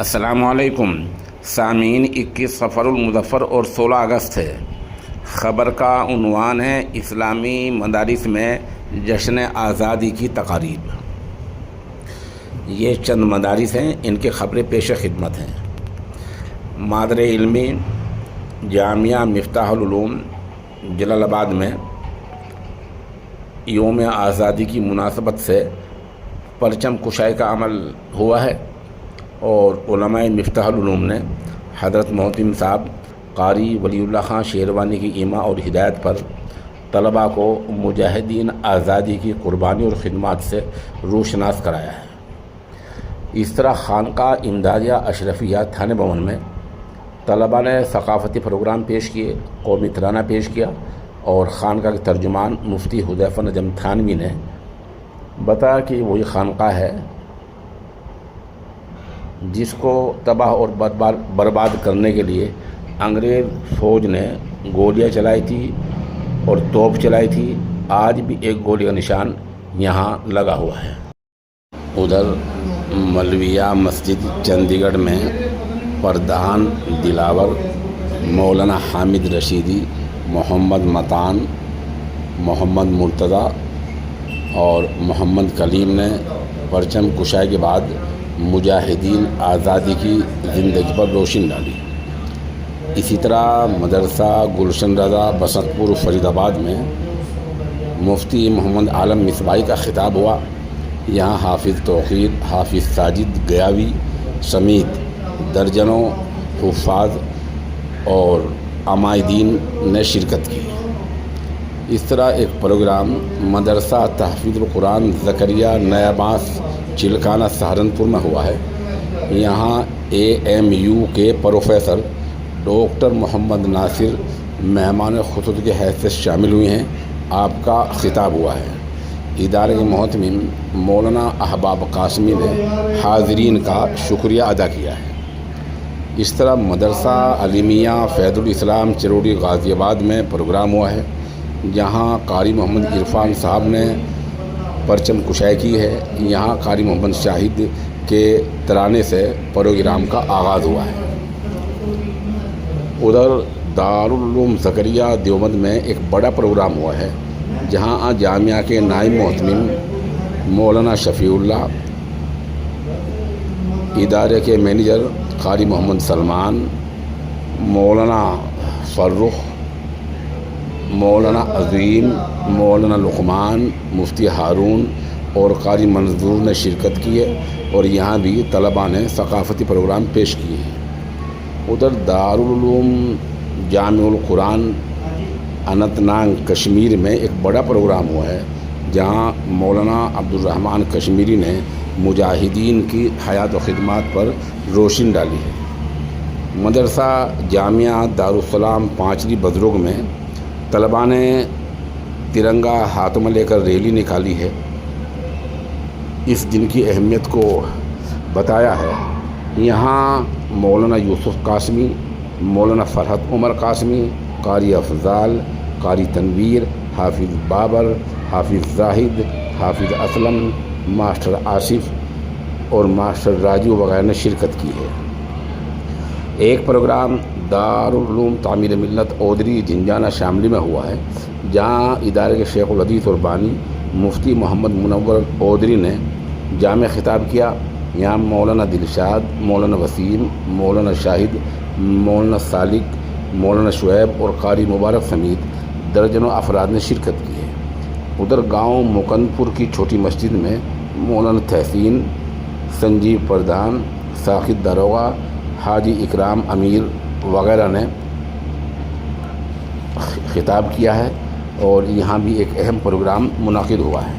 السلام علیکم سامعین، 21 صفر المظفر اور 16 اگست ہے۔ خبر کا عنوان ہے اسلامی مدارس میں جشن آزادی کی تقاریب۔ یہ چند مدارس ہیں، ان کی خبریں پیش خدمت ہیں۔ مادر علمی جامعہ مفتاح العلوم جلال آباد میں یوم آزادی کی مناسبت سے پرچم کشائی کا عمل ہوا ہے، اور علماء مفتاح العلوم نے حضرت محتم صاحب قاری ولی اللہ خان شیروانی کی ایما اور ہدایت پر طلباء کو مجاہدین آزادی کی قربانی اور خدمات سے روشناس کرایا ہے۔ اس طرح خانقاہ امدادیہ اشرفیہ تھانے بھون میں طلباء نے ثقافتی پروگرام پیش کیے، قومی ترانہ پیش کیا، اور خانقاہ کے ترجمان مفتی حذیفہ نجم تھانوی نے بتایا کہ وہی خانقاہ ہے جس کو تباہ اور برباد کرنے کے لیے انگریز فوج نے گولیاں چلائی تھی اور توپ چلائی تھی۔ آج بھی ایک گولی کا نشان یہاں لگا ہوا ہے۔ ادھر ملویہ مسجد چندی گڑھ میں پردھان دلاور مولانا حامد رشیدی، محمد متان، محمد مرتضیٰ اور محمد کلیم نے پرچم کشائی کے بعد مجاہدین آزادی کی زندگی پر روشنی ڈالی۔ اسی طرح مدرسہ گلشن رضا بسنت پور فرید آباد میں مفتی محمد عالم مصباحی کا خطاب ہوا۔ یہاں حافظ توقیر، حافظ ساجد گیاوی سمیت درجنوں حفاظ اور عمائدین نے شرکت کی۔ اس طرح ایک پروگرام مدرسہ تحفیظ القرآن زکریہ نیا باس چلکانہ سہارنپور میں ہوا ہے۔ یہاں AMU کے پروفیسر ڈاکٹر محمد ناصر مہمان خصوصی کی حیثیت سے شامل ہوئے ہیں۔ آپ کا خطاب ہوا ہے۔ ادارے کے محتمم مولانا احباب قاسمی نے حاضرین کا شکریہ ادا کیا ہے۔ اس طرح مدرسہ علیمیہ فیض الاسلام چروڑی غازی آباد میں پروگرام ہوا ہے، جہاں قاری محمد عرفان صاحب نے پرچم کشائی کی ہے۔ یہاں قاری محمد شاہد کے ترانے سے پروگرام کا آغاز ہوا ہے۔ ادھر دارالعلوم زکریہ دیوبند میں ایک بڑا پروگرام ہوا ہے، جہاں جامعہ کے نائب محتمم مولانا شفیع اللہ، ادارے کے مینیجر قاری محمد سلمان، مولانا فرخ، مولانا عظیم، مولانا لقمان، مفتی ہارون اور قاری منظور نے شرکت کی ہے، اور یہاں بھی طلباء نے ثقافتی پروگرام پیش کیے ہیں۔ ادھر دارالعلوم جامع القرآن اننت ناگ کشمیر میں ایک بڑا پروگرام ہوا ہے، جہاں مولانا عبدالرحمن کشمیری نے مجاہدین کی حیات و خدمات پر روشنی ڈالی ہے۔ مدرسہ جامعہ دارالسلام پانچری بزرگ میں طلباء نے ترنگا ہاتھ میں لے کر ریلی نکالی ہے۔ اس دن کی اہمیت کو بتایا ہے۔ یہاں مولانا یوسف قاسمی، مولانا فرحت عمر قاسمی، قاری افضال، قاری تنویر، حافظ بابر، حافظ زاہد، حافظ اسلم، ماسٹر آصف اور ماسٹر راجو وغیرہ نے شرکت کی ہے۔ ایک پروگرام دارالعلوم تعمیر ملت اودری جھنجھانہ شاملی میں ہوا ہے، جہاں ادارے کے شیخ الحدیث اور بانی مفتی محمد منور اودری نے جامع خطاب کیا۔ یہاں مولانا دلشاد، مولانا وسیم، مولانا شاہد، مولانا سالک، مولانا شعیب اور قاری مبارک سمیت درجنوں افراد نے شرکت کی ہے۔ ادھر گاؤں مکند پور کی چھوٹی مسجد میں مولانا تحسین، سنجیو پردھان، ساقط داروغہ، حاجی اکرام امیر وغیرہ نے خطاب کیا ہے، اور یہاں بھی ایک اہم پروگرام منعقد ہوا ہے۔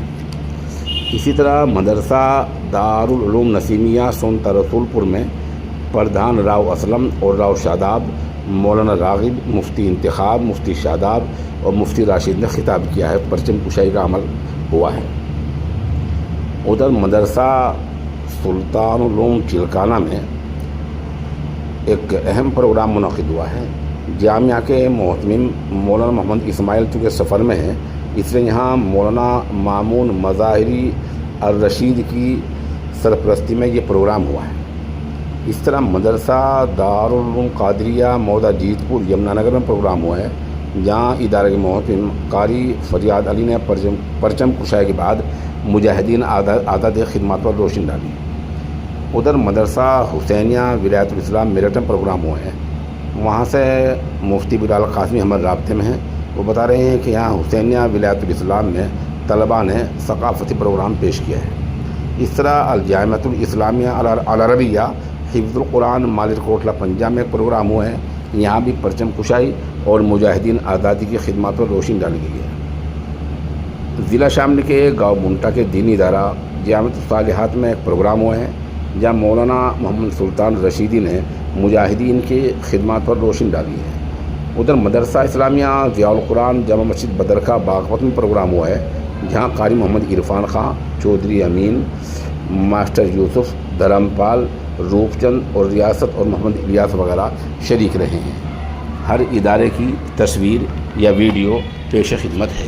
اسی طرح مدرسہ دارالعلوم نسیمیہ سونتا رسول پور میں پردھان راؤ اسلم اور راؤ شاداب، مولانا راغب، مفتی انتخاب، مفتی شاداب اور مفتی راشد نے خطاب کیا ہے۔ پرچم کشائی کا عمل ہوا ہے۔ ادھر مدرسہ سلطان العلوم چلکانہ میں ایک اہم پروگرام منعقد ہوا ہے۔ جامعہ کے محتمم مولانا محمد اسماعیل چونکہ سفر میں ہیں، اس لیے یہاں مولانا مامون مظاہری الرشید کی سرپرستی میں یہ پروگرام ہوا ہے۔ اس طرح مدرسہ دارالعلوم قادریہ مودہ جیت پور یمنا نگر میں پروگرام ہوا ہے، جہاں ادارے کے محترم قاری فریاد علی نے پرچم کشائی کے بعد مجاہدین آزاد خدمات پر روشنی ڈالی۔ ادھر مدرسہ حسینیہ ولایت الاسلام میرٹھ میں پروگرام ہوئے ہیں، وہاں سے مفتی بلال قاسمی ہمارے رابطے میں ہیں، وہ بتا رہے ہیں کہ یہاں حسینیہ ولایت الاسلام میں طلباء نے ثقافتی پروگرام پیش کیا ہے۔ اس طرح الجامعۃ الاسلامیہ العربیہ حفظ القرآن مالر کوٹلہ پنجاب میں پروگرام ہوئے ہیں، یہاں بھی پرچم کشائی اور مجاہدین آزادی کی خدمات پر روشنی ڈالی گئی ہے۔ ضلع شاملی کے گاؤں منٹا کے دینی ادارہ جامعۃ الصالحات میں ایک پروگرام ہوئے ہیں، جہاں مولانا محمد سلطان رشیدی نے مجاہدین کی خدمات پر روشنی ڈالی ہے۔ ادھر مدرسہ اسلامیہ ضیاء القرآن جامع مسجد بدرکا باغپت میں پروگرام ہوا ہے، جہاں قاری محمد عرفان خان، چودھری امین، ماسٹر یوسف، دھرم پال، روپ چند اور ریاست اور محمد الیاس وغیرہ شریک رہے ہیں۔ ہر ادارے کی تصویر یا ویڈیو پیش خدمت ہے۔